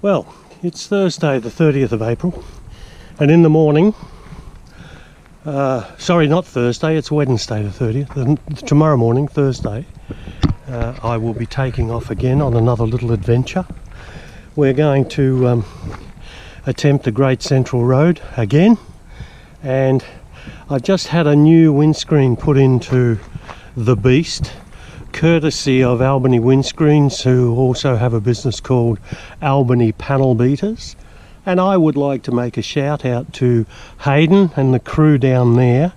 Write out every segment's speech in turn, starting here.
Well, it's Thursday the 30th of April, and in the morning, sorry, not Thursday, it's Wednesday the 30th, and tomorrow morning, Thursday, I will be taking off again on another little adventure. We're going to attempt the Great Central Road again, and I've just had a new windscreen put into the beast, courtesy of Albany Windscreens, who also have a business called Albany Panel Beaters. And I would like to make a shout out to Hayden and the crew down there,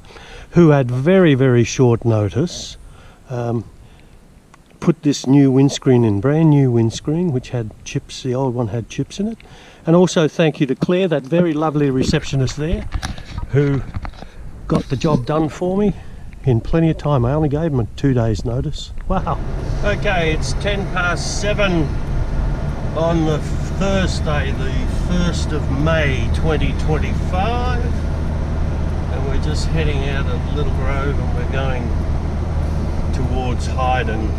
who had very short notice put this new windscreen in, brand new windscreen, which had chips. The old one had chips in it. And also thank you to Claire, that very lovely receptionist there, who got the job done for me in plenty of time. I only gave them a 2 days notice. Wow. Okay, it's 7:10 on the Thursday, the 1st of May 2025, and we're just heading out a little road, and we're going towards Hayden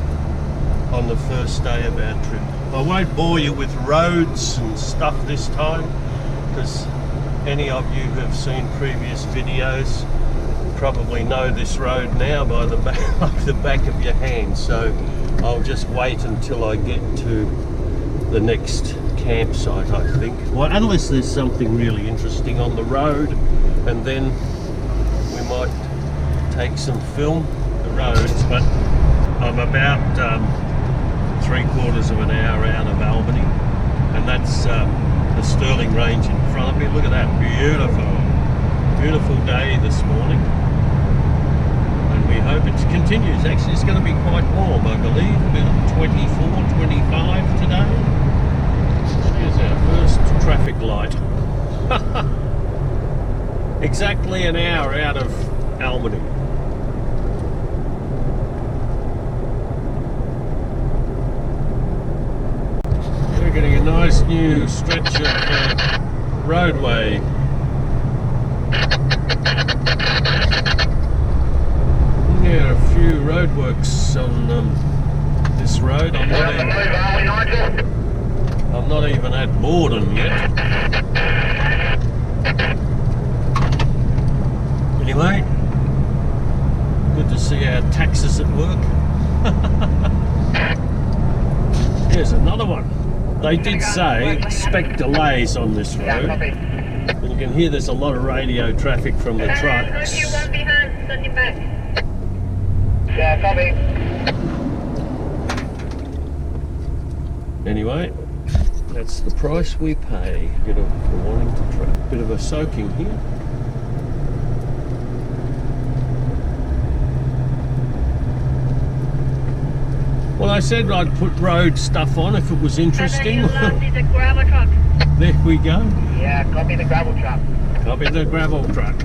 on the first day of our trip. I won't bore you with roads and stuff this time, because any of you who have seen previous videos probably know this road now by the back, like the back of your hand, so I'll just wait until I get to the next campsite, I think. Well, unless there's something really interesting on the road, and then we might take some film the roads. But I'm about 3/4 of an hour out of Albany, and that's the Stirling Range in front of me. Look at that, beautiful day this morning, and we hope it continues. Actually, it's going to be quite warm, I believe, about 24, 25 today. Here's our first traffic light. Exactly an hour out of Albany. We're getting a nice new stretch of roadway. Yeah, a few roadworks on this road. I'm not even at Borden yet. Anyway, good to see our taxis at work. Here's another one. They did say expect delays on this road. And you can hear there's a lot of radio traffic from the trucks. Yeah, copy. Anyway, that's the price we pay. Bit of wanting to try. Bit of a soaking here. Well, I said I'd put road stuff on if it was interesting. The gravel truck. There we go. Yeah, copy the gravel truck. Copy the gravel truck.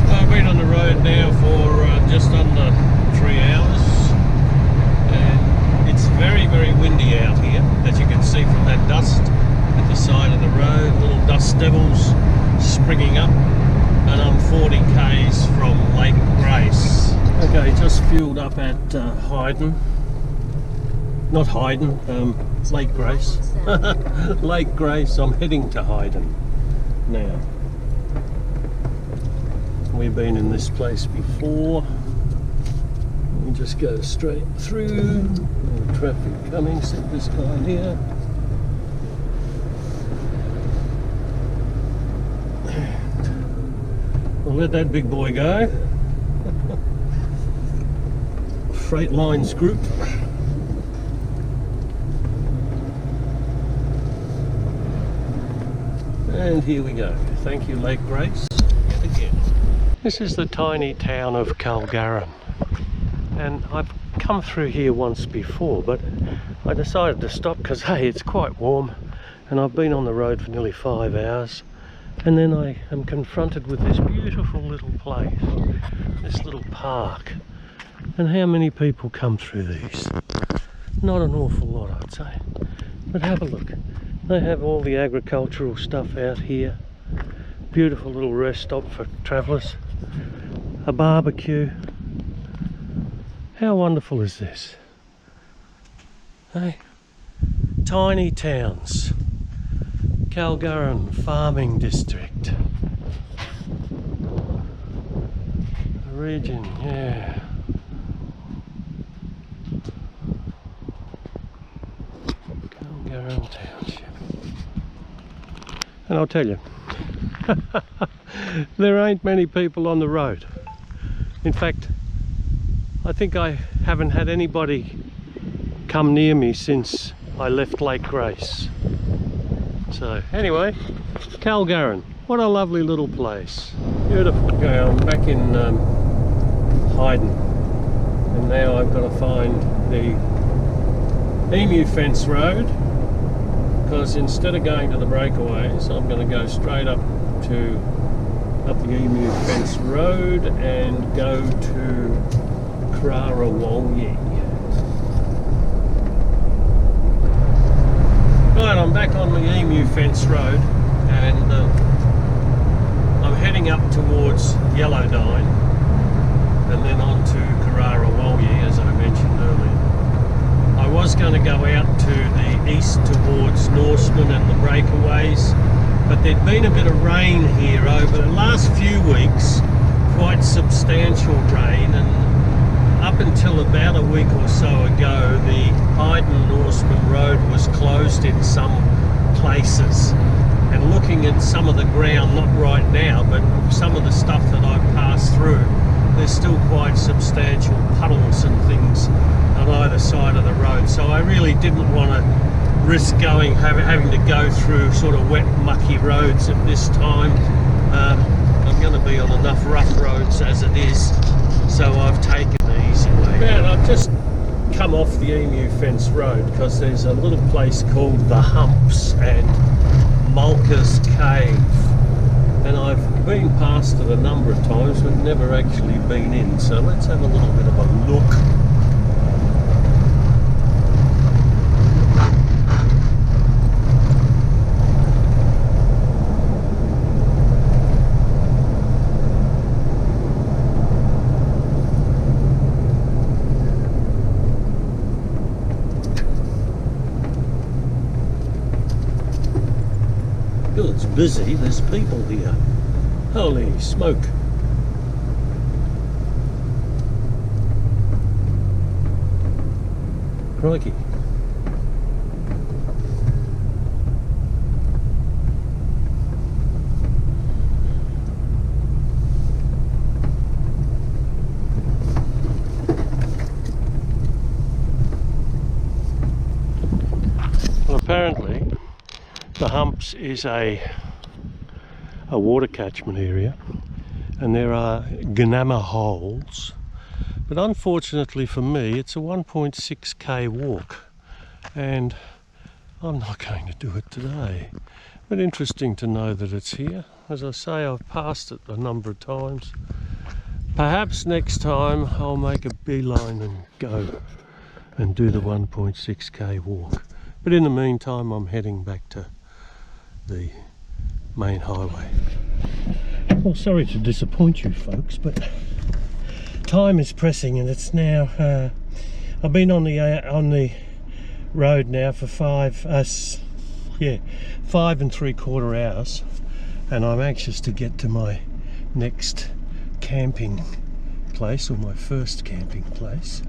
I've been on the road now for just under 3 hours, and it's very windy out here, as you can see from that dust at the side of the road, little dust devils springing up, and I'm 40 k's from Lake Grace. Okay, just fueled up at Hayden. Not Hayden, Lake Grace. Lake Grace, I'm heading to Hayden now. We've been in this place before. We just go straight through. No traffic coming, except this guy here. We'll let that big boy go. Freight lines group. And here we go. Thank you, Lake Grace, yet again. This is the tiny town of Calgaran, and I've come through here once before, but I decided to stop because, hey, it's quite warm, and I've been on the road for nearly 5 hours, and then I am confronted with this beautiful little place, this little park. And how many people come through these? Not an awful lot, I'd say. But have a look. They have all the agricultural stuff out here. Beautiful little rest stop for travellers. A barbecue. How wonderful is this? Hey? Tiny towns. Kalgaran farming district. The region, yeah. Kalgaran Township. And I'll tell you, there ain't many people on the road. In fact, I think I haven't had anybody come near me since I left Lake Grace. So anyway, Kalgaran, what a lovely little place. Beautiful. Okay, I'm back in Hayden, and now I've got to find the Emu Fence Road, because instead of going to the breakaways, I'm going to go straight up the Emu Fence Road and go to Karawalgi. Right, I'm back on the Emu Fence Road, and I'm heading up towards Yellowdine and then on to Karawalgi, as I mentioned earlier. I was going to go out to the east towards Norseman and the breakaways, but there'd been a bit of rain here over the last few weeks, quite substantial rain, and up until about a week or so ago, the Hayden-Norseman Road was closed in some places. And looking at some of the ground, not right now, but some of the stuff that I've passed through, there's still quite substantial puddles and things on either side of the road. So I really didn't want to risk having to go through sort of wet, mucky roads at this time. I'm going to be on enough rough roads as it is, so I've taken the easy way. Man, I've just come off the Emu Fence Road because there's a little place called The Humps and Mulca's Cave, and I've been past it a number of times but never actually been in, so let's have a little bit of a look. Oh, it's busy, there's people here. Holy smoke. Crikey. Well, apparently The Humps is a water catchment area, and there are Ganama holes, but unfortunately for me it's a 1.6k walk, and I'm not going to do it today. But interesting to know that it's here. As I say, I've passed it a number of times. Perhaps next time I'll make a beeline and go and do the 1.6k walk, but in the meantime I'm heading back to the main highway. Well, sorry to disappoint you folks, but time is pressing, and it's now I've been on the road now for 5.75 hours, and I'm anxious to get to my next camping place, or my first camping place.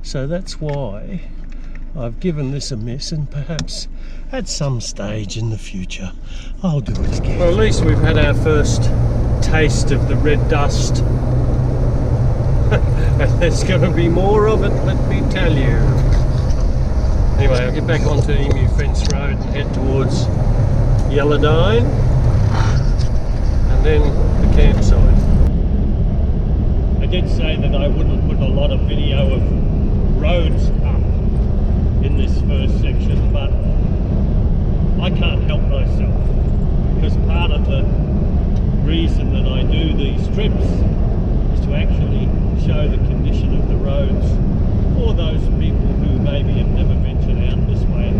So that's why I've given this a miss, and perhaps at some stage in the future I'll do it again. Well, at least we've had our first taste of the red dust. And there's going to be more of it, let me tell you. Anyway, I'll get back onto Emu Fence Road and head towards Yellowdine and then the campsite. I did say that I wouldn't put a lot of video of roads up in this first section, but I can't help myself, because part of the reason that I do these trips is to actually show the condition of the roads for those people who maybe have never ventured out this way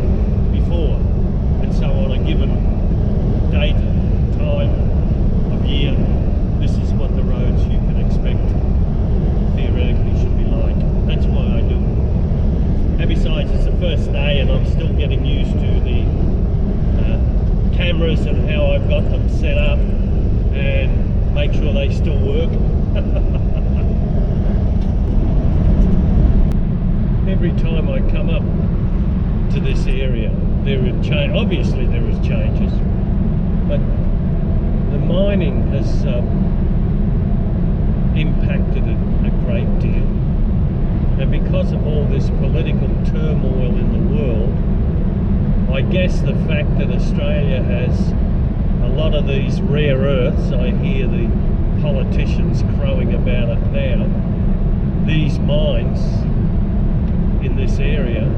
before. And so on a given date, time of year, this is what the roads you can expect theoretically should be like. That's first day and I'm still getting used to the cameras and how I've got them set up and make sure they still work. Every time I come up to this area, obviously there is changes, but the mining has impacted it a great deal. And because of all this political turmoil in the world, I guess the fact that Australia has a lot of these rare earths, I hear the politicians crowing about it now, these mines in this area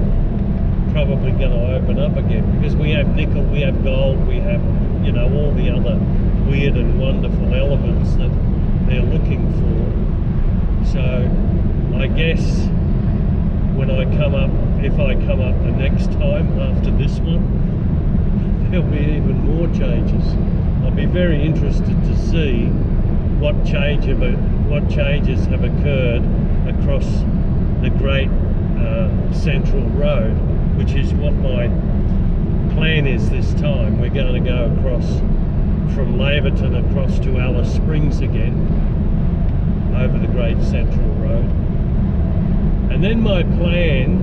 probably going to open up again, because we have nickel, we have gold, we have, you know, all the other weird and wonderful elements that they're looking for. So I guess when I come up, if I come up the next time after this one, there'll be even more changes. I'll be very interested to see what changes have occurred across the Great Central Road, which is what my plan is this time. We're going to go across from Laverton across to Alice Springs again over the Great Central Road. And then my plan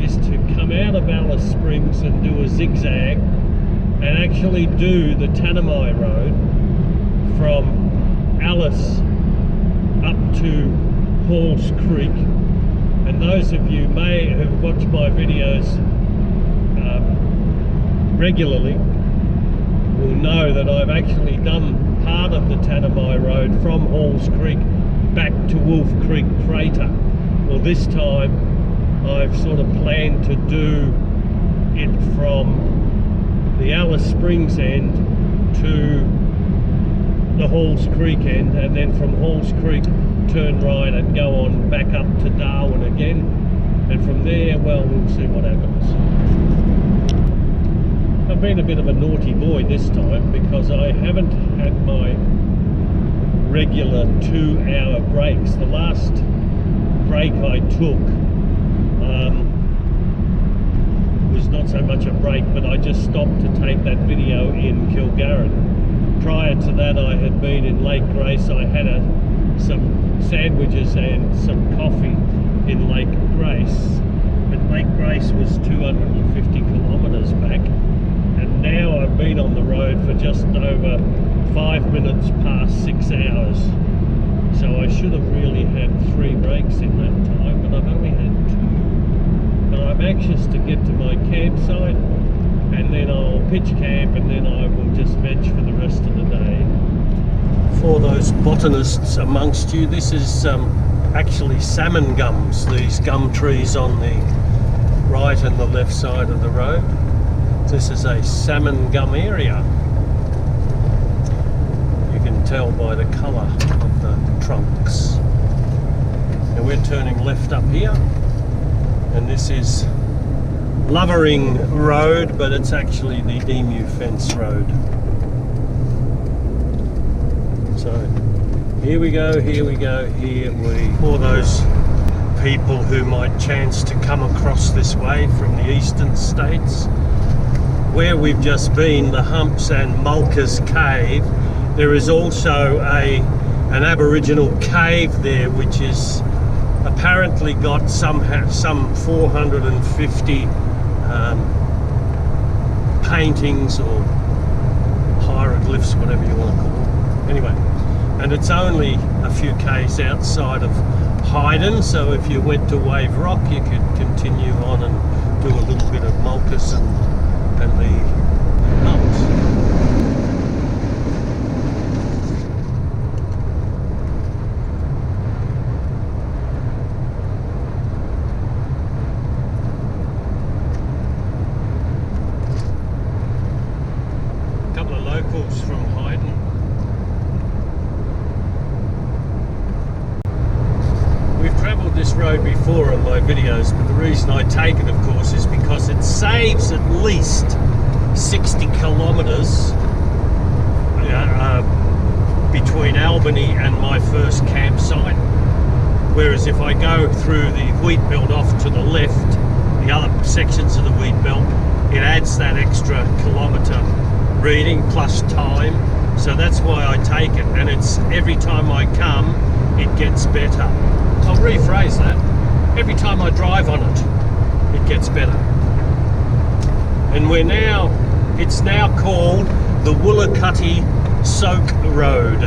is to come out of Alice Springs and do a zigzag and actually do the Tanami Road from Alice up to Halls Creek. And those of you who've watched my videos regularly will know that I've actually done part of the Tanami Road from Halls Creek back to Wolf Creek Crater. Well, this time I've sort of planned to do it from the Alice Springs end to the Halls Creek end, and then from Halls Creek turn right and go on back up to Darwin again, and from there, well, we'll see what happens. I've been a bit of a naughty boy this time because I haven't had my regular 2-hour breaks. The last break I took was not so much a break, but I just stopped to take that video in Kilgarran. Prior to that, I had been in Lake Grace. I had some sandwiches and some coffee in Lake Grace, but Lake Grace was 250 kilometres back, and now I've been on the road for just over 5 minutes past 6 hours. So I should have really had 3 breaks in that time, but I've only had 2. But I'm anxious to get to my campsite, and then I'll pitch camp, and then I will just veg for the rest of the day. For those botanists amongst you, this is actually salmon gums, these gum trees on the right and the left side of the road. This is a salmon gum area. You can tell by the colour of the trunks. And we're turning left up here, and this is Lovering Road, but it's actually the Emu Fence Road. So here we go, here we go, here we... For those people who might chance to come across this way from the eastern states, where we've just been, the Humps and Mulca's Cave, there is also an Aboriginal cave there, which is apparently got some 450 paintings or hieroglyphs, whatever you want to call them. Anyway, and it's only a few k's outside of Hyden, so if you went to Wave Rock, you could continue on and do a little bit of Mulca's and the Humps. From Hyden. We've travelled this road before on my videos, but the reason I take it, of course, is because it saves at least 60 kilometres between Albany and my first campsite. Whereas if I go through the wheat belt off to the left, the other sections of the wheat belt, it adds that extra kilometre reading plus time. So that's why I take it, and it's every time I come, it gets better. I'll rephrase that. Every time I drive on it, it gets better. And it's now called the Woolacutty Soak Road,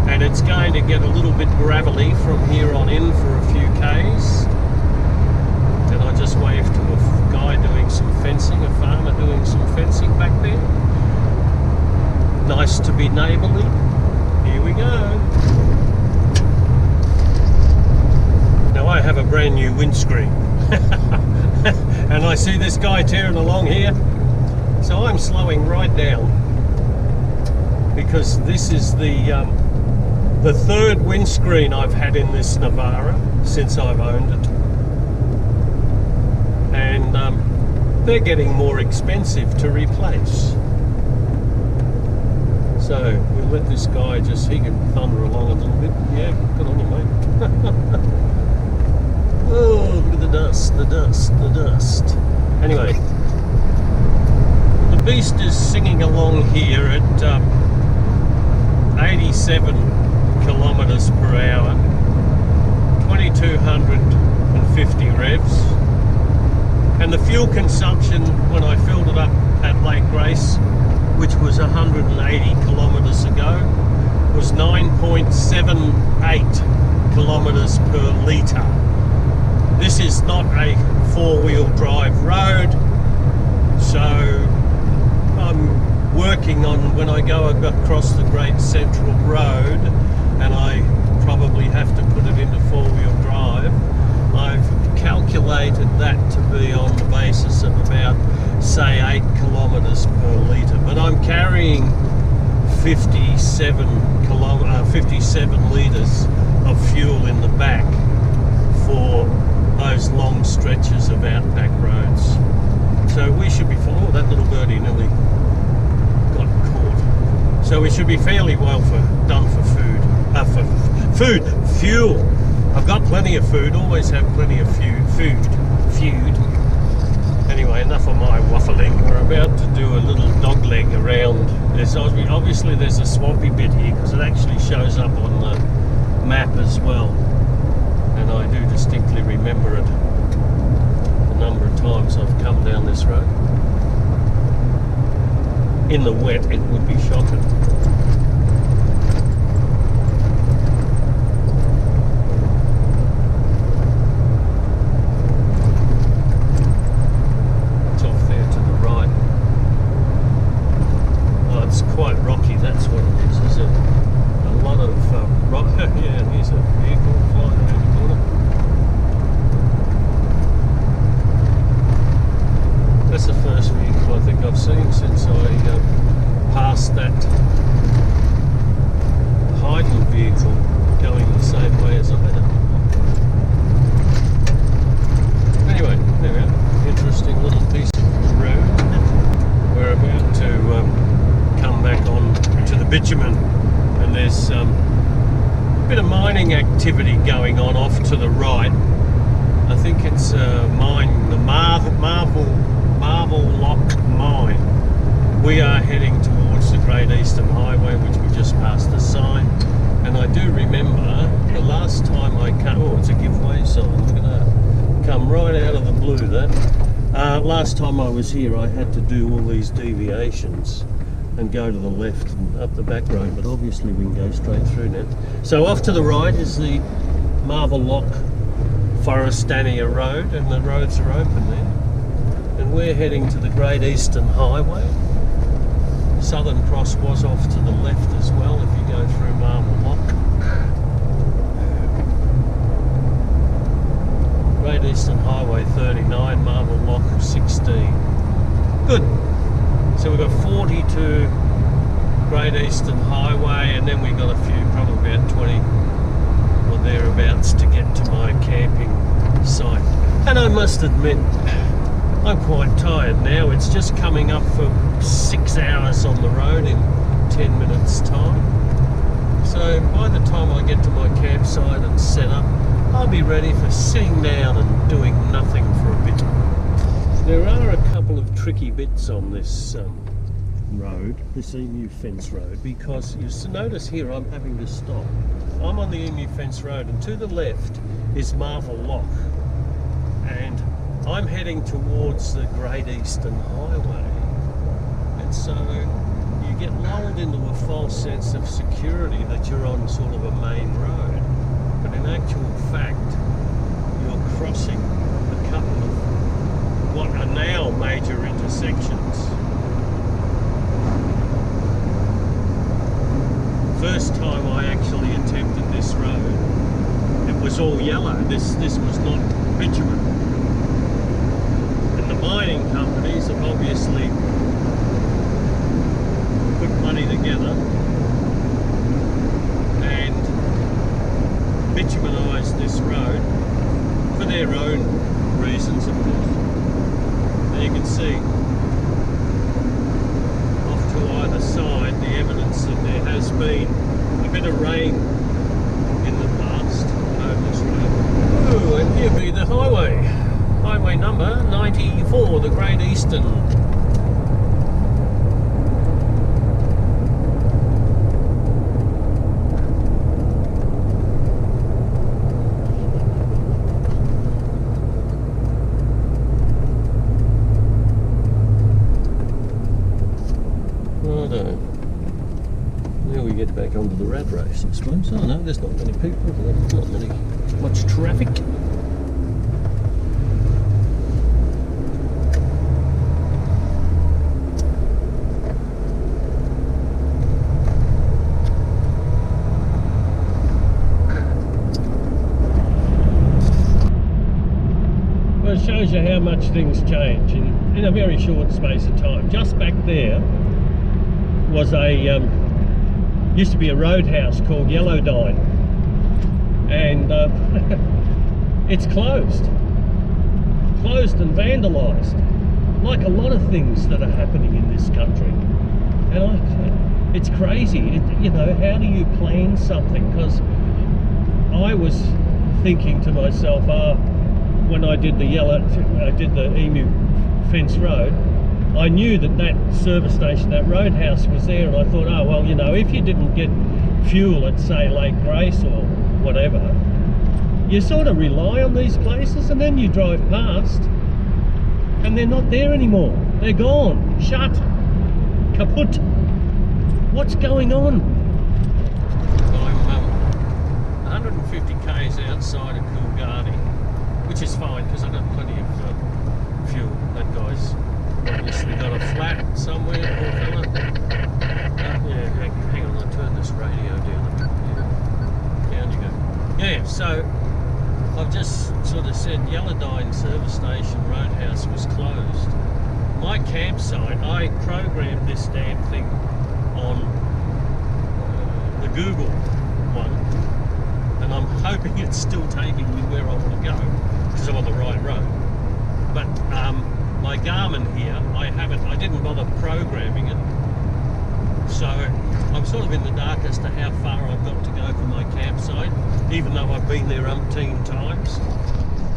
and it's going to get a little bit gravelly from here on in for a few k's. And I just waved to a guy doing some fencing, a farmer doing some fencing back there. Nice to be neighbourly. Here we go. Now I have a brand new windscreen and I see this guy tearing along here, so I'm slowing right down, because this is the third windscreen I've had in this Navara since I've owned it, and they're getting more expensive to replace. So we'll let this guy he can thunder along a little bit. Yeah, good on you, mate. Oh, look at the dust, the dust, the dust. Anyway, the beast is singing along here at 87 kilometres per hour, 2250 revs. And the fuel consumption when I filled it up at Lake Grace, which was 180 kilometres ago, was 9.78 kilometres per litre. This is not a four-wheel drive road, so I'm working on, when I go across the Great Central Road, and I probably have to put it into four-wheel drive, I've calculated that to be on the basis of about, say, 8 kilometres per litre. But I'm carrying 57 litres of fuel in the back for those long stretches of outback roads. So we should be fine. Oh, that little birdie nearly got caught. So we should be fairly well done for fuel. I've got plenty of food, always have plenty of food. Anyway, enough of my waffling. We're about to do a little dog leg around. Obviously there's a swampy bit here because it actually shows up on the map as well. And I do distinctly remember it, the number of times I've come down this road. In the wet, it would be shocking. It's off there to the right. Oh, it's quite rocky, that's what it is it? A lot of rock. Yeah, and here's a vehicle flying around the corner. That's the first vehicle I think I've seen since I passed that Haydn vehicle going the same way as I did. Anyway, there we are. Interesting little piece of road. We're about to come back on to the bitumen, and there's a bit of mining activity going on off to the right. I think it's mine, the Marvel Lock mine. We are heading towards the Great Eastern Highway, which we just passed the sign. And I do remember the last time I came, oh, it's a giveaway sign, look at that. Come right out of the blue, that. Last time I was here, I had to do all these deviations and go to the left and up the back road, but obviously we can go straight through now. So off to the right is the Marvel Lock Forestania Road, and the roads are open there. And we're heading to the Great Eastern Highway. Southern Cross was off to the left as well if you go through Marble Lock. Great Eastern Highway 39, Marble Lock 16. Good. So we've got 42 Great Eastern Highway, and then we've got a few, probably about 20 or thereabouts to get to my camping site. And I must admit, I'm quite tired now. It's just coming up for 6 hours on the road in 10 minutes time. So by the time I get to my campsite and set up, I'll be ready for sitting down and doing nothing for a bit. There are a couple of tricky bits on this road, this Emu Fence Road, because you notice here I'm having to stop. I'm on the Emu Fence Road, and to the left is Marvel Lock, and I'm heading towards the Great Eastern Highway, and so you get lulled into a false sense of security that you're on sort of a main road, but in actual fact you're crossing a couple of what are now major intersections. First time I actually attempted this road, it was all yellow. This was not bitumen. And the mining companies have obviously put money together and bitumenised this road for their own reasons, of course. And you can see off to either side the evidence that there has been a bit of rain in the past over this road. Oh, and here be the highway. Highway number 94, the Great Eastern. Now we get back onto the rat race, I suppose. Oh no, there's not many people, not much traffic. Well, it shows you how much things change in a very short space of time. Just back there was a used to be a roadhouse called Yellowdine, and it's closed and vandalised, like a lot of things that are happening in this country. And it's crazy. You know, how do you plan something? Because I was thinking to myself, when I did the Emu Fence Road, I knew that service station, that roadhouse was there, and I thought, oh well, you know, if you didn't get fuel at, say, Lake Grace or whatever, you sort of rely on these places, and then you drive past and they're not there anymore. They're gone, shut, kaput. What's going on? I'm 150 k's outside of Coolgardie, which is fine because I've got plenty of fuel. That guy's obviously got a flat somewhere, poor fella. Yeah, hang on, I'll turn this radio down a bit. Yeah, down you go. Yeah, so I've just sort of said Yellowdine service station roadhouse was closed. My campsite, I programmed this damn thing on the Google one, and I'm hoping it's still taking me where I want to go because I'm on the right road. But my Garmin here, I didn't bother programming it, so I'm sort of in the dark as to how far I've got to go from my campsite, even though I've been there umpteen times.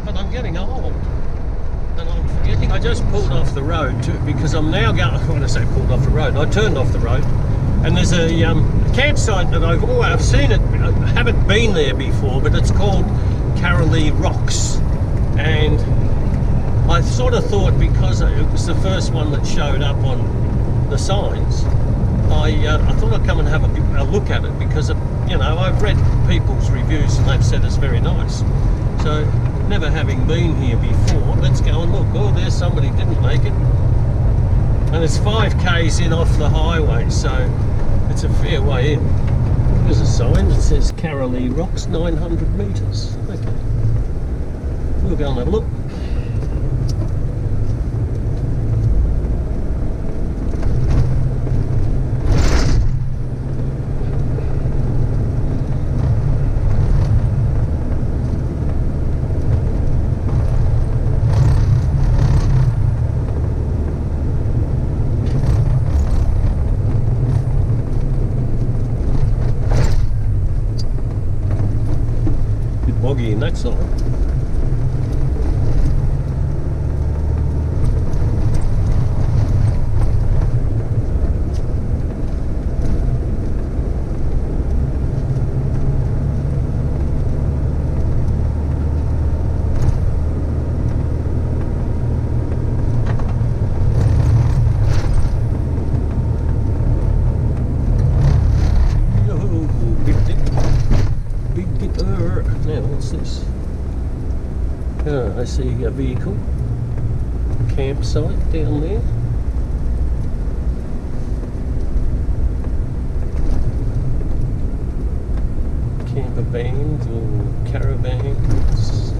But I'm getting old, and I'm forgetting. I just pulled off the road too, because I'm now going. When I say pulled off the road, I turned off the road, and there's a campsite that I've seen it. I haven't been there before, but it's called Carolee Rocks, and I sort of thought because it was the first one that showed up on the signs, I thought I'd come and have a look at it because, you know, I've read people's reviews and they've said it's very nice. So, never having been here before, let's go and look. Oh, there's somebody didn't make it. And it's 5 k's in off the highway, so it's a fair way in. There's a sign that says Carolee Rocks, 900 metres. Okay. We'll go and have a look. Boggy in that side. see a vehicle, campsite down there. Camper vans or caravans.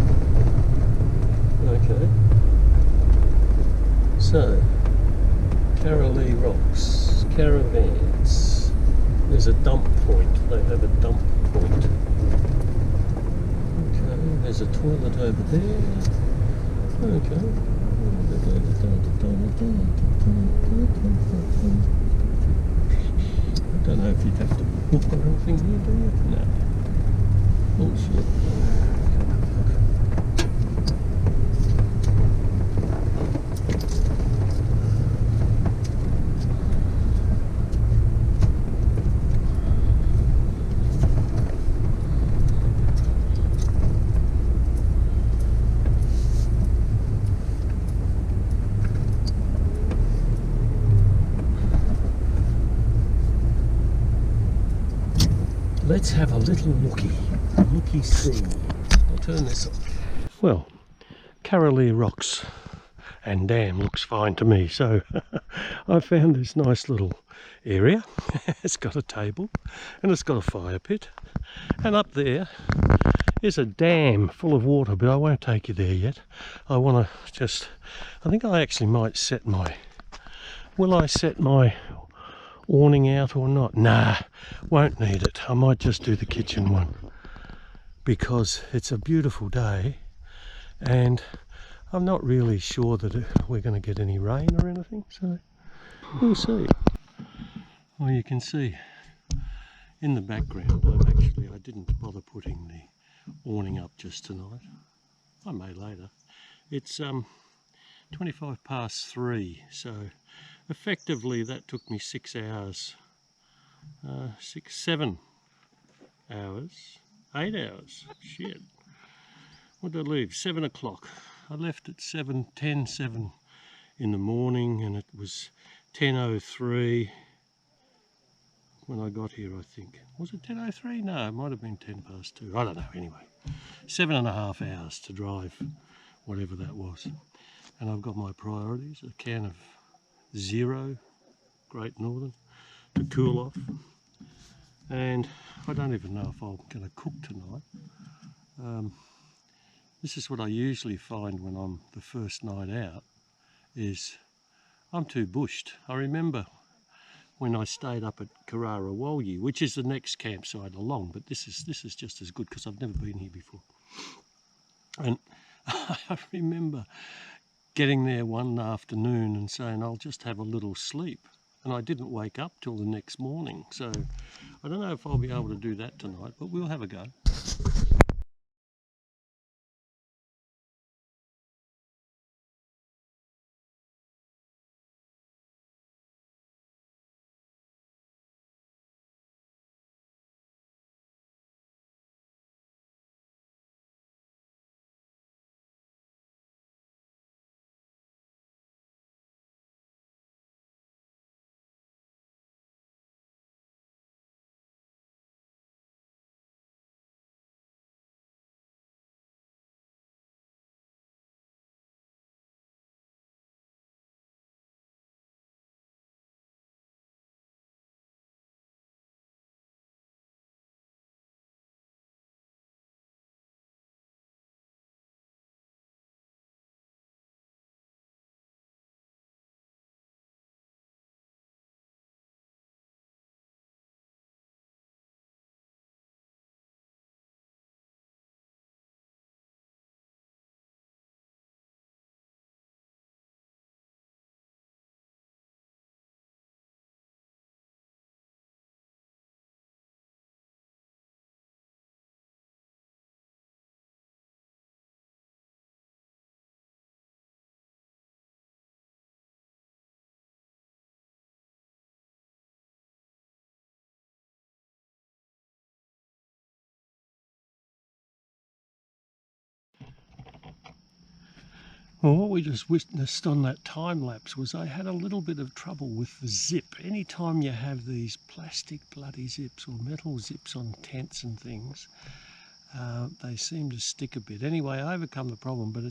Okay. So, Karalee Rocks, caravans. There's a dump point. They have a dump point. Okay, there's a toilet over there. Okay. I don't know if you'd have to book or anything here, do you? No. Bullshit. Let's have a little looky-see. I'll turn this off. Well, Karalee Rocks and Dam looks fine to me. So I found this nice little area. It's got a table and it's got a fire pit. And up there is a dam full of water, but I won't take you there yet. I want to just, I think I actually might set my, will I set my awning out or not? Nah, won't need it. I might just do the kitchen one because it's a beautiful day and I'm not really sure that we're going to get any rain or anything, so we'll see. Well, you can see in the background I didn't bother putting the awning up just tonight. I may later. It's 25 past 3, so effectively that took me 6 hours, 7 hours, 8 hours, shit. What did I leave? 7 o'clock. I left at 7 in the morning and it was 10:03 when I got here, I think. Was it 10:03? No, it might have been 10 past 2. I don't know, anyway. 7.5 hours to drive, whatever that was. And I've got my priorities, a can of Zero, Great Northern, to cool off. And I don't even know if I'm going to cook tonight. This is what I usually find when I'm the first night out, is I'm too bushed. I remember when I stayed up at Kararawalyi, which is the next campsite along, but this is just as good because I've never been here before. And I remember getting there one afternoon and saying I'll just have a little sleep, and I didn't wake up till the next morning, so I don't know if I'll be able to do that tonight, but we'll have a go. Well, what we just witnessed on that time lapse was I had a little bit of trouble with the zip. Anytime you have these plastic bloody zips or metal zips on tents and things, they seem to stick a bit. Anyway, I overcome the problem, but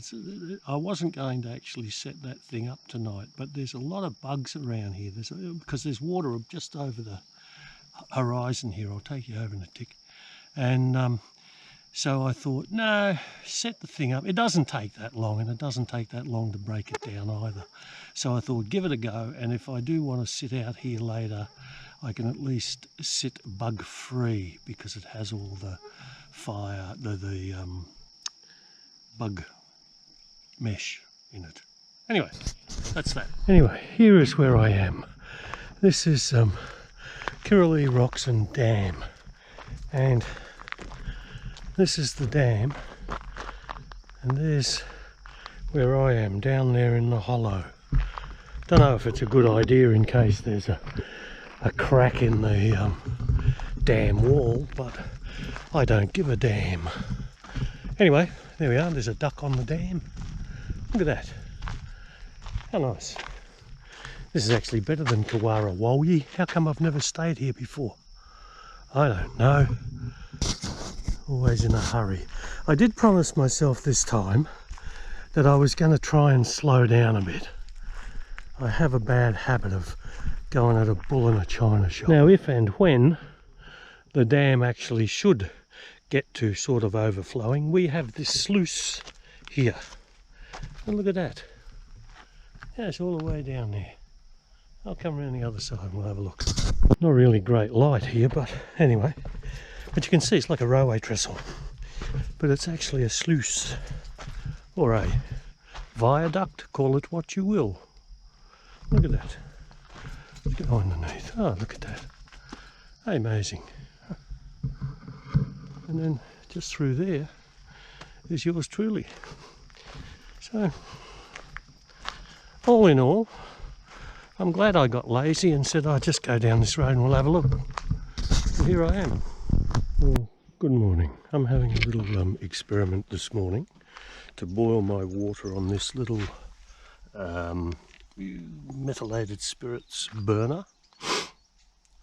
I wasn't going to actually set that thing up tonight, but there's a lot of bugs around here. Because there's water just over the horizon here. I'll take you over in a tick. And so I thought, no, set the thing up. It doesn't take that long, and it doesn't take that long to break it down either. So I thought, give it a go, and if I do want to sit out here later, I can at least sit bug-free because it has all the the bug mesh in it. Anyway, that's that. Anyway, here is where I am. This is Kirralee Rocks and Dam, and this is the dam, and there's where I am, down there in the hollow. Don't know if it's a good idea in case there's a crack in the dam wall, but I don't give a damn. Anyway, there we are. There's a duck on the dam. Look at that. How nice. This is actually better than Kawarrawolyi. How come I've never stayed here before? I don't know. Always in a hurry. I did promise myself this time that I was going to try and slow down a bit. I have a bad habit of going at a bull in a china shop. Now, if and when the dam actually should get to sort of overflowing, we have this sluice here. And look at that. Yeah, it's all the way down there. I'll come around the other side and we'll have a look. Not really great light here, but anyway. But you can see it's like a railway trestle. But it's actually a sluice. Or a viaduct, call it what you will. Look at that. Let's go underneath. Oh, look at that. Amazing. And then just through there is yours truly. So, all in all, I'm glad I got lazy and said I'll just go down this road and we'll have a look. And here I am. Well, good morning. I'm having a little experiment this morning to boil my water on this little methylated spirits burner,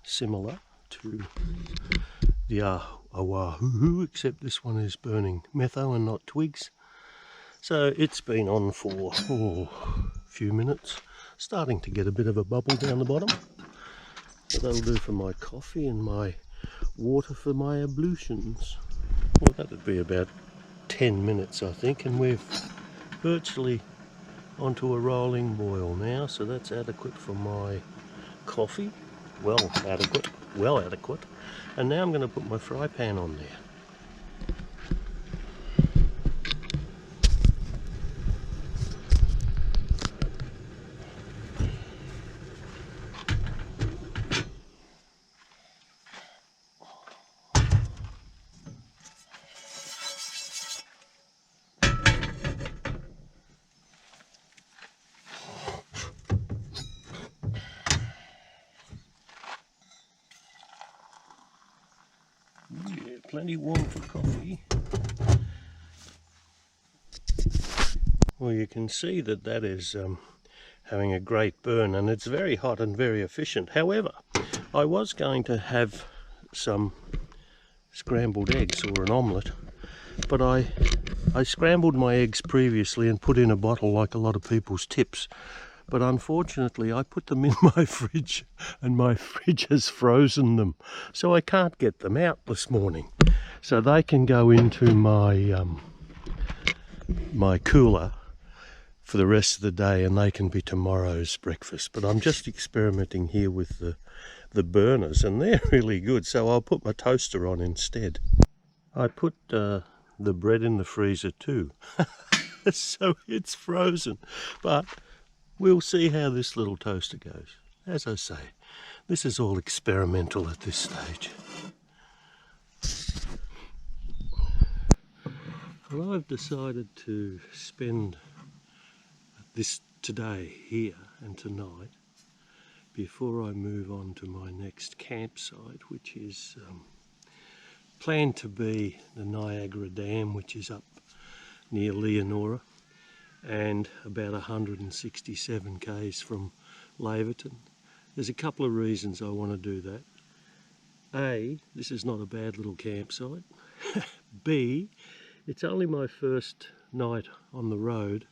similar to the Oahu, except this one is burning metho and not twigs. So it's been on for a few minutes, starting to get a bit of a bubble down the bottom. But that'll do for my coffee and my water for my ablutions. Well, that'd be about 10 minutes, I think, and we're virtually onto a rolling boil now, so that's adequate for my coffee. Well adequate. And now I'm going to put my fry pan on there. Yeah, plenty warm for coffee. Well, you can see that is having a great burn, and it's very hot and very efficient. However, I was going to have some scrambled eggs or an omelette, but I scrambled my eggs previously and put in a bottle like a lot of people's tips. But unfortunately I put them in my fridge and my fridge has frozen them, so I can't get them out this morning. So they can go into my my cooler for the rest of the day, and they can be tomorrow's breakfast. But I'm just experimenting here with the burners, and they're really good, so I'll put my toaster on instead. I put the bread in the freezer too, so it's frozen, but we'll see how this little toaster goes. As I say, this is all experimental at this stage. Well, I've decided to spend this today here and tonight before I move on to my next campsite, which is planned to be the Niagara Dam, which is up near Leonora and about 167 k's from Laverton. There's a couple of reasons I want to do that. A, this is not a bad little campsite. B, it's only my first night on the road,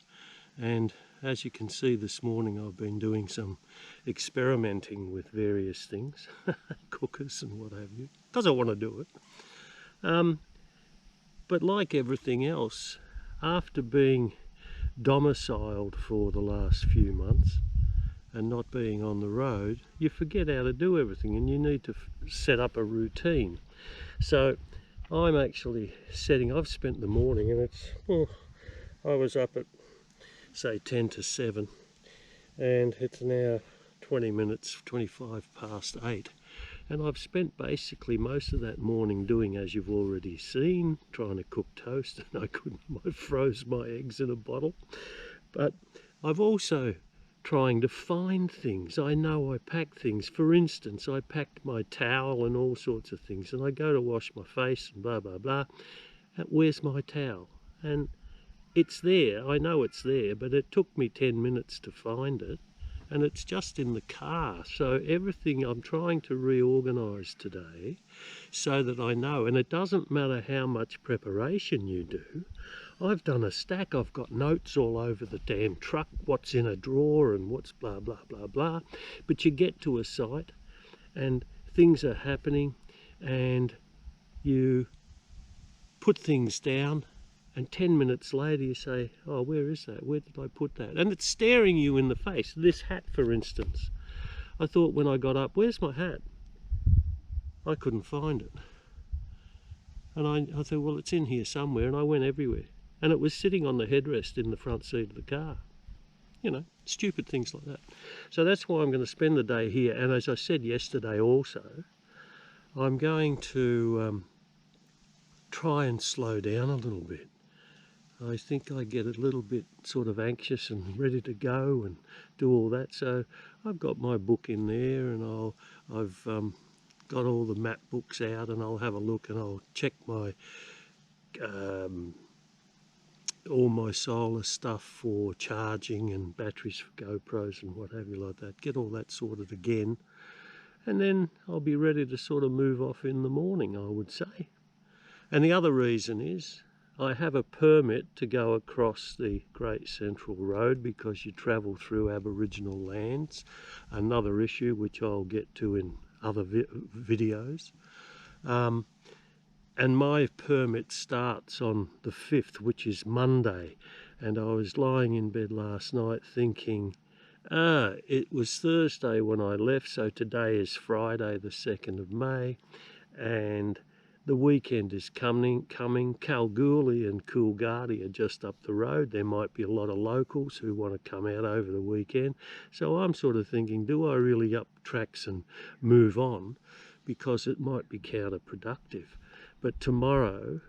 and as you can see this morning I've been doing some experimenting with various things, cookers and what have you, because I want to do it. But like everything else, after being domiciled for the last few months and not being on the road, you forget how to do everything and you need to set up a routine. So I'm actually I've spent the morning, and I was up at say 10 to 7 and it's now 25 past 8, and I've spent basically most of that morning doing as you've already seen, trying to cook toast, and I froze my eggs in a bottle. But I've also trying to find things. I know I pack things. For instance, I packed my towel and all sorts of things, and I go to wash my face and blah blah blah. And where's my towel? And it's there, I know it's there, but it took me 10 minutes to find it, and it's just in the car. So everything I'm trying to reorganise today so that I know, and it doesn't matter how much preparation you do. I've done a stack, I've got notes all over the damn truck, what's in a drawer and what's blah blah blah blah. But you get to a site and things are happening and you put things down, and 10 minutes later you say, oh, where is that? Where did I put that? And it's staring you in the face. This hat, for instance. I thought when I got up, where's my hat? I couldn't find it. And I thought, well, it's in here somewhere, and I went everywhere. And it was sitting on the headrest in the front seat of the car. You know, stupid things like that. So that's why I'm going to spend the day here. And as I said yesterday also, I'm going to try and slow down a little bit. I think I get a little bit sort of anxious and ready to go and do all that. So I've got my book in there, and I've got all the map books out, and I'll have a look and I'll check my all my solar stuff for charging and batteries for GoPros and what have you like that. Get all that sorted again, and then I'll be ready to sort of move off in the morning, I would say. And the other reason is I have a permit to go across the Great Central Road because you travel through Aboriginal lands, another issue which I'll get to in other videos. And my permit starts on the 5th, which is Monday. And I was lying in bed last night thinking, it was Thursday when I left, so today is Friday the 2nd of May, and the weekend is coming. Kalgoorlie and Coolgardie are just up the road. There might be a lot of locals who want to come out over the weekend. So I'm sort of thinking, do I really up tracks and move on? Because it might be counterproductive. But tomorrow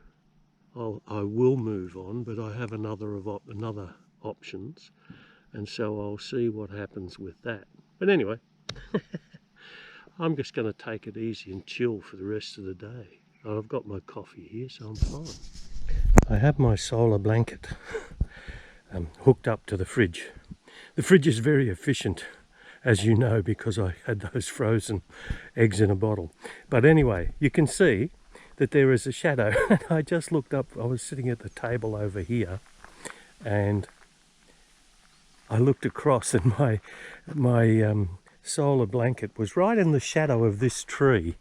I will move on, but I have another options, and so I'll see what happens with that. But anyway, I'm just going to take it easy and chill for the rest of the day. I've got my coffee here, so I'm fine. I have my solar blanket hooked up to the fridge. The fridge is very efficient, as you know, because I had those frozen eggs in a bottle. But anyway, you can see that there is a shadow. I just looked up, I was sitting at the table over here, and I looked across, and my solar blanket was right in the shadow of this tree.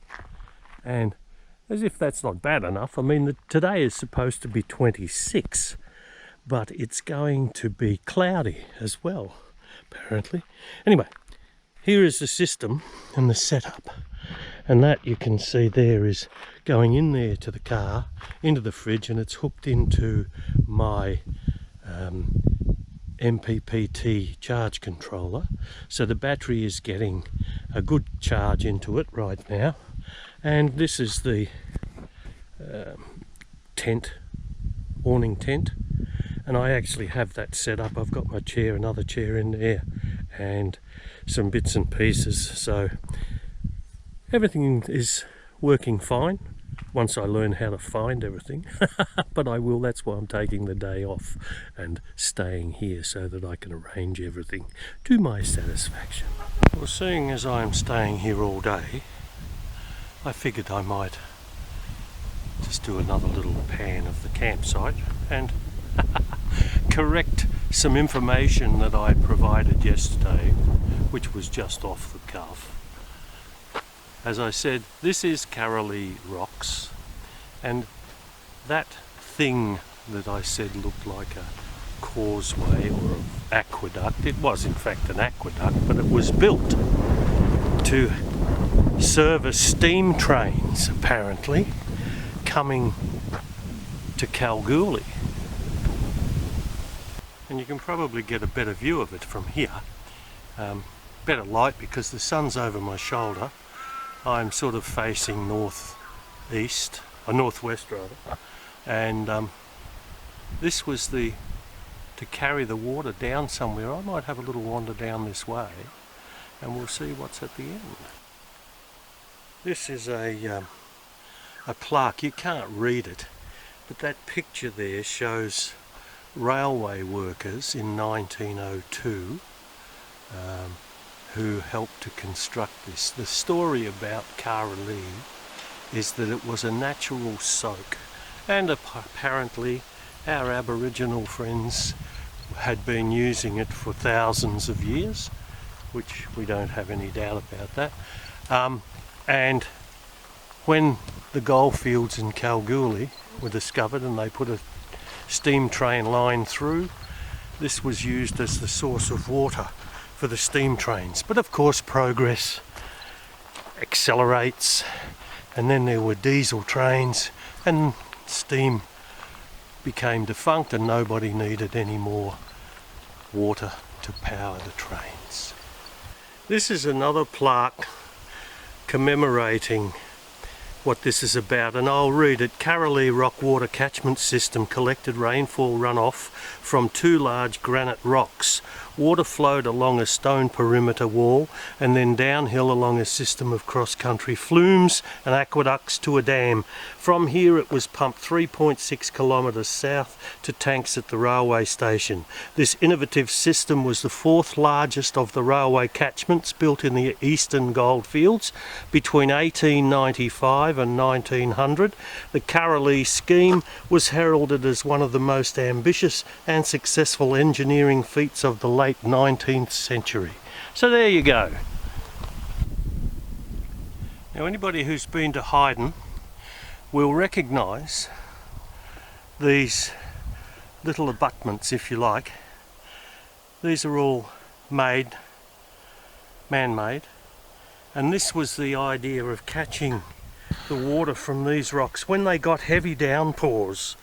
And as if that's not bad enough, I mean, today is supposed to be 26, but it's going to be cloudy as well, apparently. Anyway, here is the system and the setup, and that you can see there is going in there to the car, into the fridge, and it's hooked into my MPPT charge controller. So the battery is getting a good charge into it right now. And this is the awning tent, and I actually have that set up. I've got my chair, another chair in there, and some bits and pieces. So everything is working fine once I learn how to find everything. But I will, that's why I'm taking the day off and staying here so that I can arrange everything to my satisfaction. Well, seeing as I'm staying here all day, I figured I might just do another little pan of the campsite and correct some information that I provided yesterday, which was just off the cuff. As I said, this is Karalee Rocks, and that thing that I said looked like a causeway or an aqueduct, it was in fact an aqueduct, but it was built to service steam trains, apparently, coming to Kalgoorlie. And you can probably get a better view of it from here. Better light because the sun's over my shoulder. I'm sort of facing northeast, or northwest rather, and this was to carry the water down somewhere. I might have a little wander down this way and we'll see what's at the end. This is a plaque. You can't read it, but that picture there shows railway workers in 1902 who helped to construct this. The story about Karalee is that it was a natural soak, and apparently our Aboriginal friends had been using it for thousands of years, which we don't have any doubt about that. And when the goldfields in Kalgoorlie were discovered and they put a steam train line through, this was used as the source of water for the steam trains. But of course progress accelerates, and then there were diesel trains and steam became defunct and nobody needed any more water to power the trains. This is another plaque commemorating what this is about, and I'll read it. Karalee Rock Water Catchment System collected rainfall runoff from two large granite rocks. Water flowed along a stone perimeter wall and then downhill along a system of cross-country flumes and aqueducts to a dam. From here it was pumped 3.6 kilometres south to tanks at the railway station. This innovative system was the fourth largest of the railway catchments built in the eastern goldfields between 1895 and 1900. The Karalee scheme was heralded as one of the most ambitious and successful engineering feats of the late 19th century. So there you go. Now anybody who's been to Haydn will recognise these little abutments, if you like. These are all man-made, and this was the idea of catching the water from these rocks. When they got heavy downpours,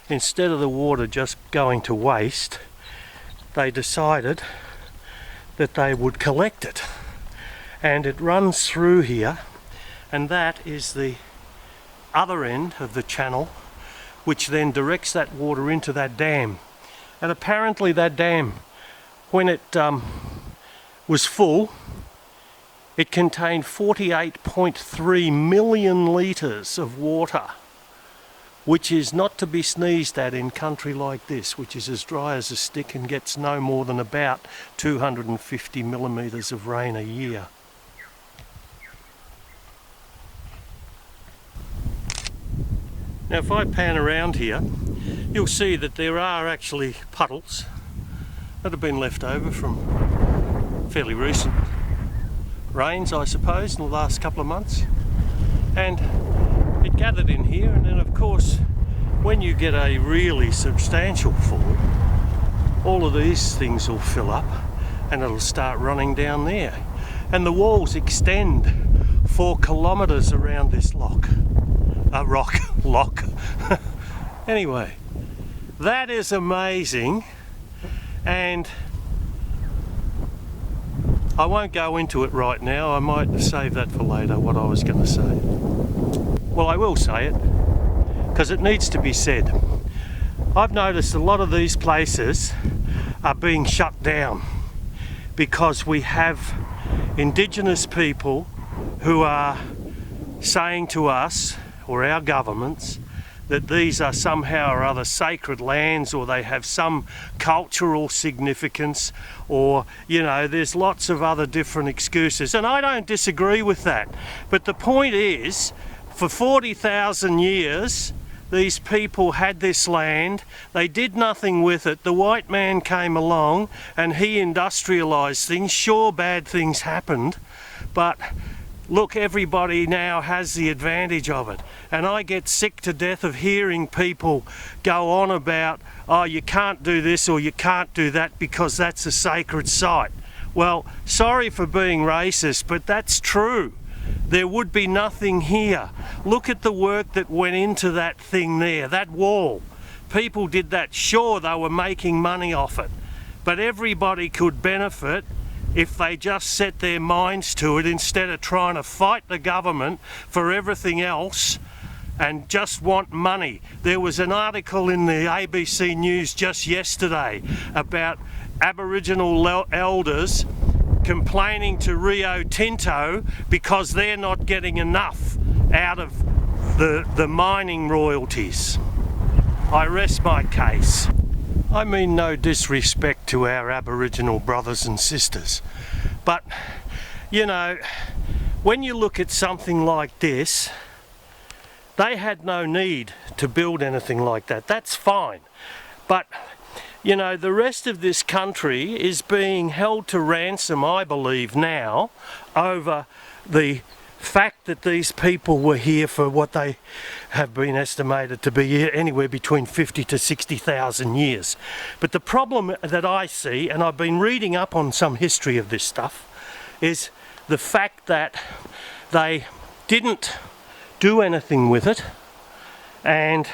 instead of the water just going to waste, they decided that they would collect it, and it runs through here, and that is the other end of the channel, which then directs that water into that dam. And apparently that dam, when it was full, it contained 48.3 million litres of water, which is not to be sneezed at in country like this, which is as dry as a stick and gets no more than about 250 millimetres of rain a year. Now if I pan around here, you'll see that there are actually puddles that have been left over from fairly recent rains, I suppose, in the last couple of months. And it gathered in here, and then of course when you get a really substantial fall, all of these things will fill up and it'll start running down there, and the walls extend 4 kilometres around this lock. Anyway, that is amazing, and I won't go into it right now. I might save that for later, what I was going to say. Well, I will say it because it needs to be said. I've noticed a lot of these places are being shut down because we have Indigenous people who are saying to us, or our governments, that these are somehow or other sacred lands, or they have some cultural significance, or, you know, there's lots of other different excuses, and I don't disagree with that. But the point is, for 40,000 years, these people had this land, they did nothing with it. The white man came along and he industrialised things. Sure, bad things happened, but look, everybody now has the advantage of it. And I get sick to death of hearing people go on about, oh, you can't do this or you can't do that because that's a sacred site. Well, sorry for being racist, but that's true. There would be nothing here. Look at the work that went into that thing there, that wall. People did that. Sure, they were making money off it, but everybody could benefit if they just set their minds to it instead of trying to fight the government for everything else and just want money. There was an article in the ABC News just yesterday about Aboriginal elders complaining to Rio Tinto because they're not getting enough out of the mining royalties. I rest my case. I mean no disrespect to our Aboriginal brothers and sisters, but you know, when you look at something like this, they had no need to build anything like that. That's fine, but you know, the rest of this country is being held to ransom, I believe now, over the fact that these people were here for what they have been estimated to be anywhere between 50 to 60,000 years. But the problem that I see, and I've been reading up on some history of this stuff, is the fact that they didn't do anything with it, and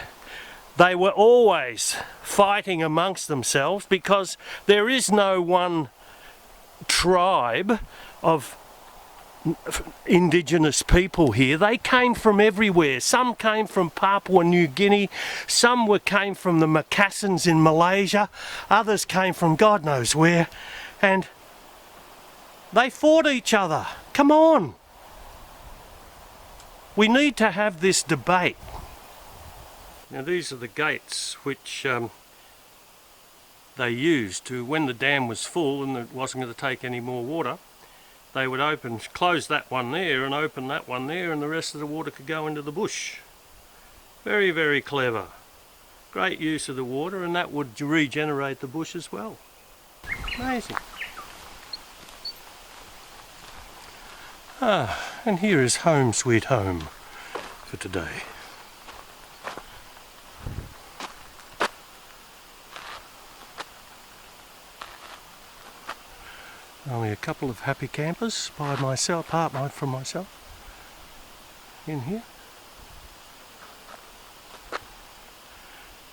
they were always fighting amongst themselves because there is no one tribe of indigenous people here. They came from everywhere. Some came from Papua New Guinea, some came from the Macassans in Malaysia, others came from God knows where, and they fought each other. Come on. We need to have this debate. Now these are the gates which they used to, when the dam was full and it wasn't going to take any more water, they would close that one there and open that one there, and the rest of the water could go into the bush. Very, very clever. Great use of the water, and that would regenerate the bush as well. Amazing. And here is home sweet home for today. Only a couple of happy campers by myself, apart from myself, in here.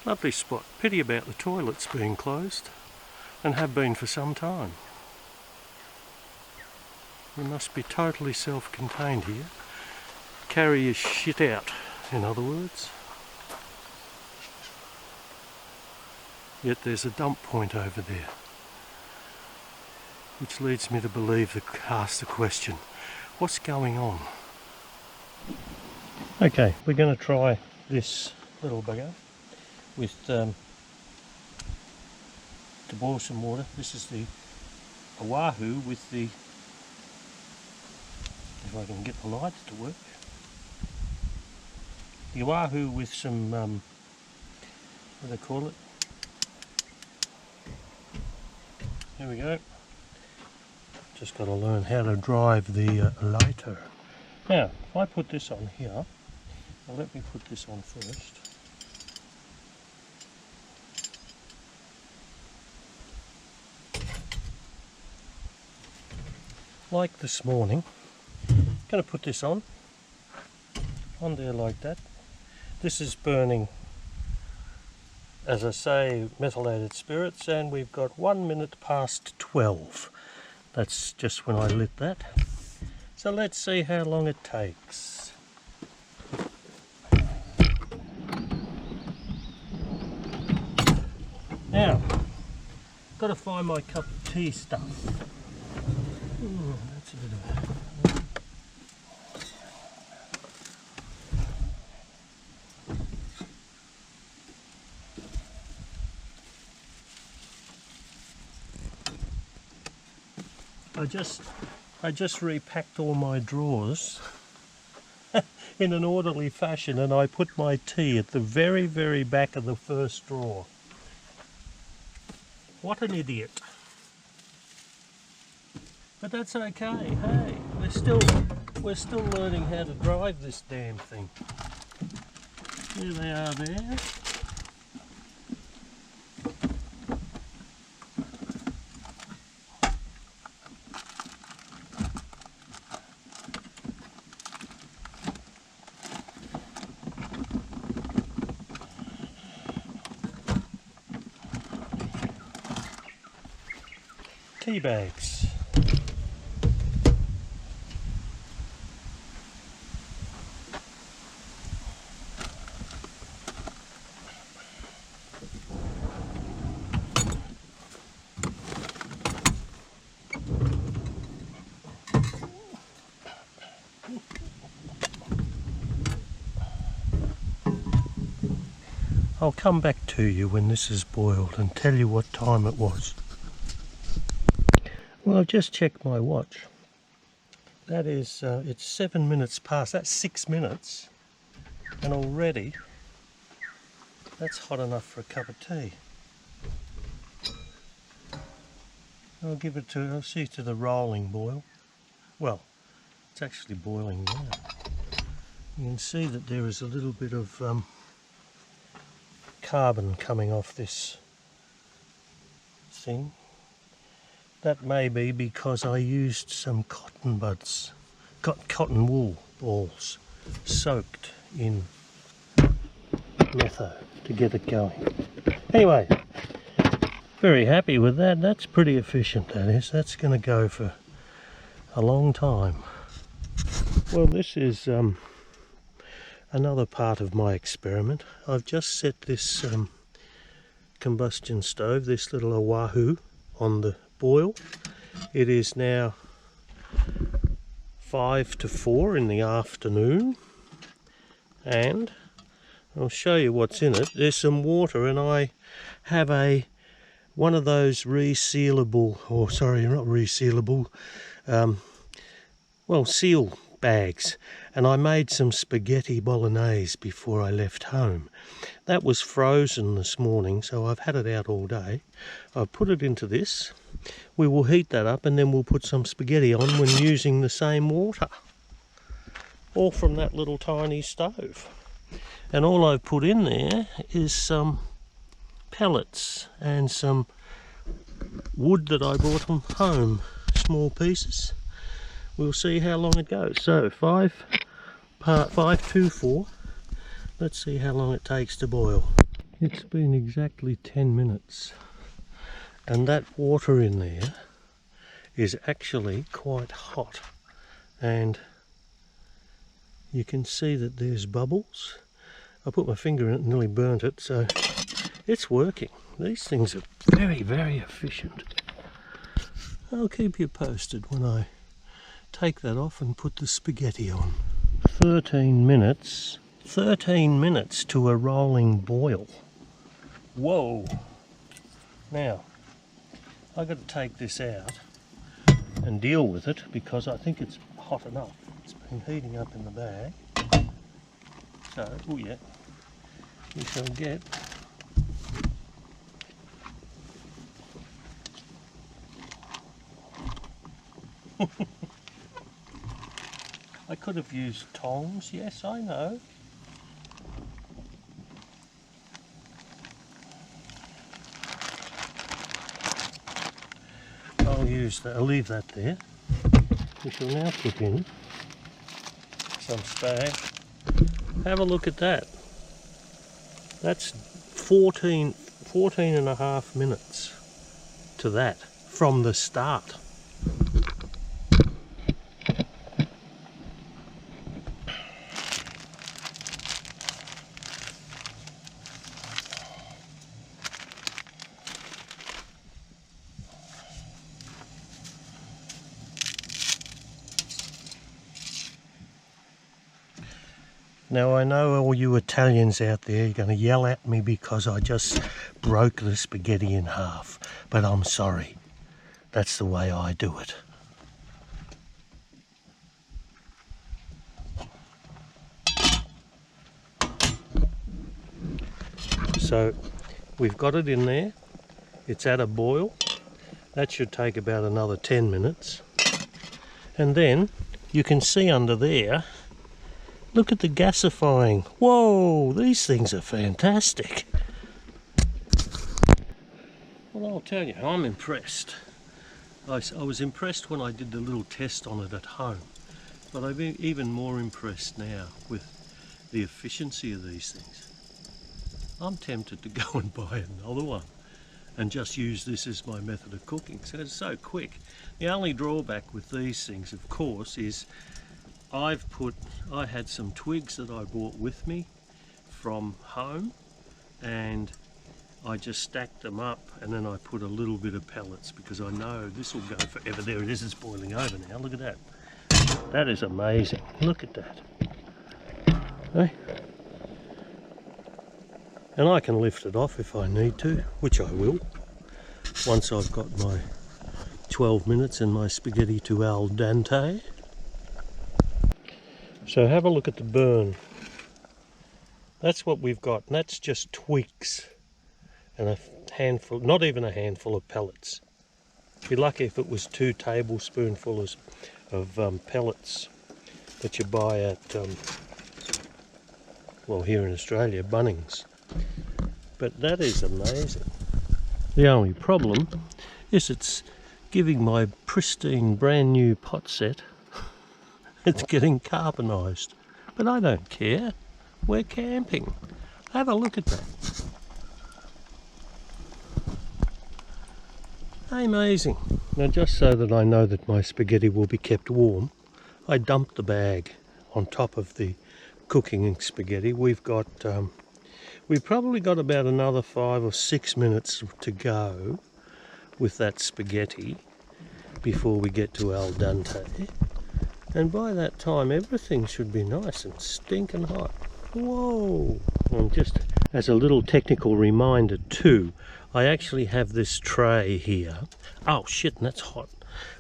Lovely spot. Pity about the toilets being closed, and have been for some time. You must be totally self-contained here. Carry your shit out, in other words. Yet there's a dump point over there, which leads me to believe ask the question, what's going on? Okay, we're going to try this little bugger with to boil some water. This is the Oahu with the, if I can get the lights to work, the Oahu with some, what do they call it? There we go. Just got to learn how to drive the lighter. Now, if I put this on here, now let me put this on first. Like this morning, going to put this on there like that. This is burning, as I say, methylated spirits, and we've got 1 minute past 12. That's just when I lit that. So let's see how long it takes. Now, got to find my cup of tea stuff. Ooh, that's a bit of a... I just repacked all my drawers in an orderly fashion, and I put my tea at the very, very back of the first drawer. What an idiot. But that's okay, hey, we're still learning how to drive this damn thing. There they are there. Tea bags. I'll come back to you when this is boiled and tell you what time it was. Well, I've just checked my watch. That is, it's 7 minutes past. That's 6 minutes. And already, that's hot enough for a cup of tea. I'll see to the rolling boil. Well, it's actually boiling now. You can see that there is a little bit of carbon coming off this thing. That may be because I used some cotton buds, cotton wool balls soaked in metho to get it going. Anyway, very happy with that. That's pretty efficient, that is. That's going to go for a long time. Well, this is another part of my experiment. I've just set this combustion stove, this little Oahu, on the boil. It is now 5 to 4 in the afternoon, and I'll show you what's in it. There's some water, and I have one of those resealable, or sorry, not resealable, well, seal bags, and I made some spaghetti bolognese before I left home. That was frozen this morning, so I've had it out all day. I've put it into this. We will heat that up, and then we'll put some spaghetti on when using the same water, all from that little tiny stove. And all I've put in there is some pellets and some wood that I bought from home, small pieces. We'll see how long it goes. So 5 to 4. Let's see how long it takes to boil. It's been exactly 10 minutes, and that water in there is actually quite hot, and you can see that there's bubbles. I put my finger in it and nearly burnt it, so it's working. These things are very, very efficient. I'll keep you posted when I take that off and put the spaghetti on. 13 minutes to a rolling boil. Whoa! Now, I've got to take this out and deal with it because I think it's hot enough. It's been heating up in the bag. So, oh yeah, we shall get I could have used tongs, yes, I know. I'll leave that there. We shall now put in some spag. Have a look at that. That's 14 and a half minutes to that from the start. Now I know all you Italians out there are going to yell at me because I just broke the spaghetti in half, but I'm sorry. That's the way I do it. So we've got it in there. It's at a boil. That should take about another 10 minutes. And then you can see under there, look at the gasifying. Whoa, these things are fantastic. Well, I'll tell you, I'm impressed. I was impressed when I did the little test on it at home, but I'm even more impressed now with the efficiency of these things. I'm tempted to go and buy another one and just use this as my method of cooking. So it's so quick. The only drawback with these things, of course, is I had some twigs that I brought with me from home, and I just stacked them up, and then I put a little bit of pellets because I know this will go forever. There it is, it's boiling over now. Look at that. That is amazing. Look at that. Hey? And I can lift it off if I need to, which I will, once I've got my 12 minutes and my spaghetti to al dente. So have a look at the burn. That's what we've got, and that's just twigs and a handful, not even a handful of pellets. Be lucky if it was 2 tablespoonfuls of pellets that you buy at, well, here in Australia, Bunnings. But that is amazing. The only problem is it's giving my pristine brand new pot set, it's getting carbonised. But I don't care. We're camping. Have a look at that. Amazing. Now, just so that I know that my spaghetti will be kept warm, I dumped the bag on top of the cooking spaghetti. We've probably got about another 5 or 6 minutes to go with that spaghetti before we get to al dente. And by that time, everything should be nice and stinking hot. Whoa! And just as a little technical reminder too, I actually have this tray here. Oh shit, and that's hot.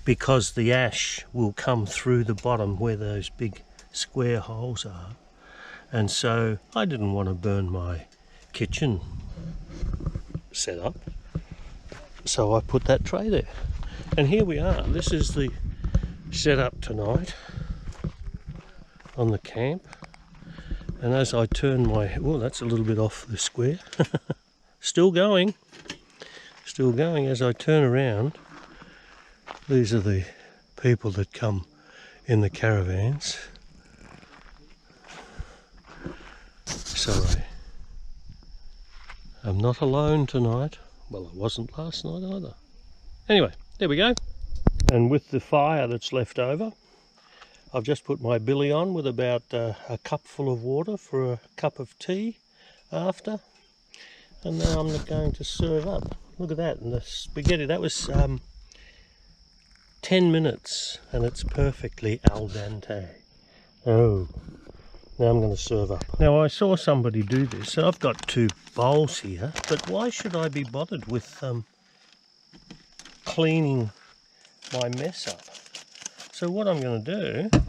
Because the ash will come through the bottom where those big square holes are. And so I didn't want to burn my kitchen setup. So I put that tray there. And here we are. This is the setup tonight on the camp. And as I turn my, oh, that's a little bit off the square. Still going as I turn around. These are the people that come in the caravans. So I'm not alone tonight. Well, I wasn't last night either. Anyway, there we go. And with the fire that's left over, I've just put my billy on with about a cupful of water for a cup of tea after. And now I'm going to serve up. Look at that, and the spaghetti, that was 10 minutes and it's perfectly al dente. Oh, now I'm going to serve up. Now I saw somebody do this. I've got 2 bowls here, but why should I be bothered with cleaning my mess up? So what I'm going to do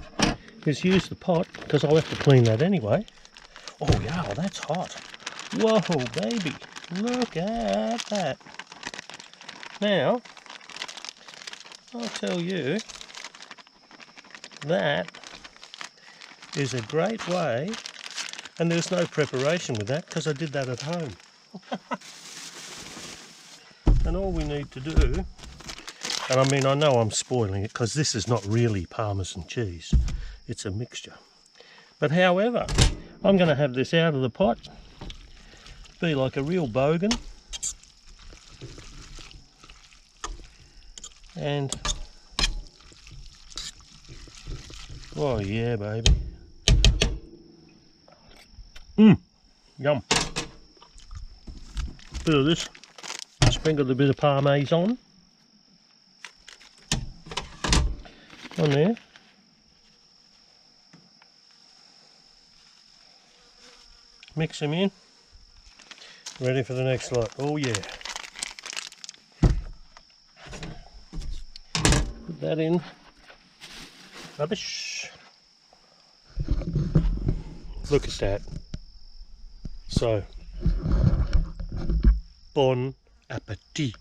is use the pot, because I'll have to clean that anyway. Oh yeah, that's hot. Whoa, baby, look at that. Now, I'll tell you, that is a great way, and there's no preparation with that because I did that at home. And all we need to do, and I mean, I know I'm spoiling it because this is not really Parmesan cheese, it's a mixture. But however, I'm going to have this out of the pot, be like a real bogan, and oh yeah, baby. Yum. Bit of this, sprinkle a bit of Parmesan on there. Mix them in. Ready for the next lot. Oh yeah. Put that in. Rubbish. Look at that. So, Bon appetit.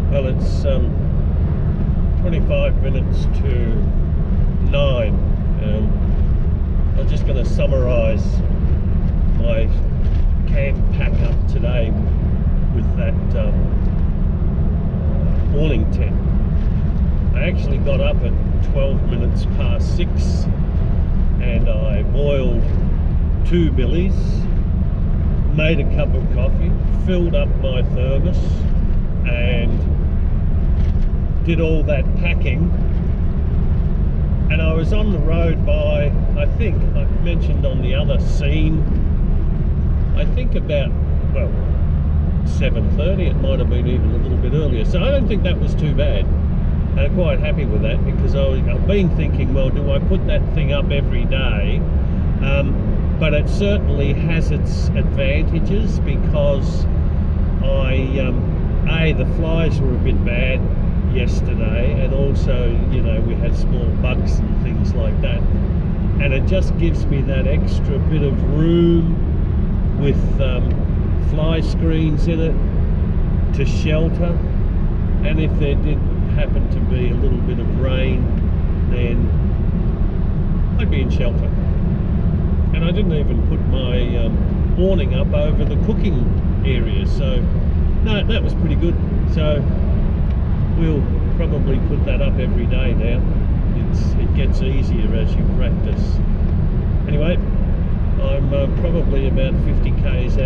Well, it's 25 minutes to 9. I'm just going to summarise my camp pack up today with that awning tent. I actually got up at 12 minutes past 6 and I boiled 2 billies, made a cup of coffee, filled up my thermos and did all that packing, and I was on the road by, I think I mentioned on the other scene, I think about, well, 7:30. It might have been even a little bit earlier, so I don't think that was too bad, and I'm quite happy with that, because I've been thinking, well, do I put that thing up every day? But it certainly has its advantages, because the flies were a bit bad yesterday, and also, you know, we had small bugs and things like that, and it just gives me that extra bit of room with fly screens in it to shelter, and if there did happen to be a little bit of rain, then I'd be in shelter. And I didn't even put my awning up over the cooking area, so no, that was pretty good. So we'll probably put that up every day now. It gets easier as you practice. Anyway, I'm probably about 50 k's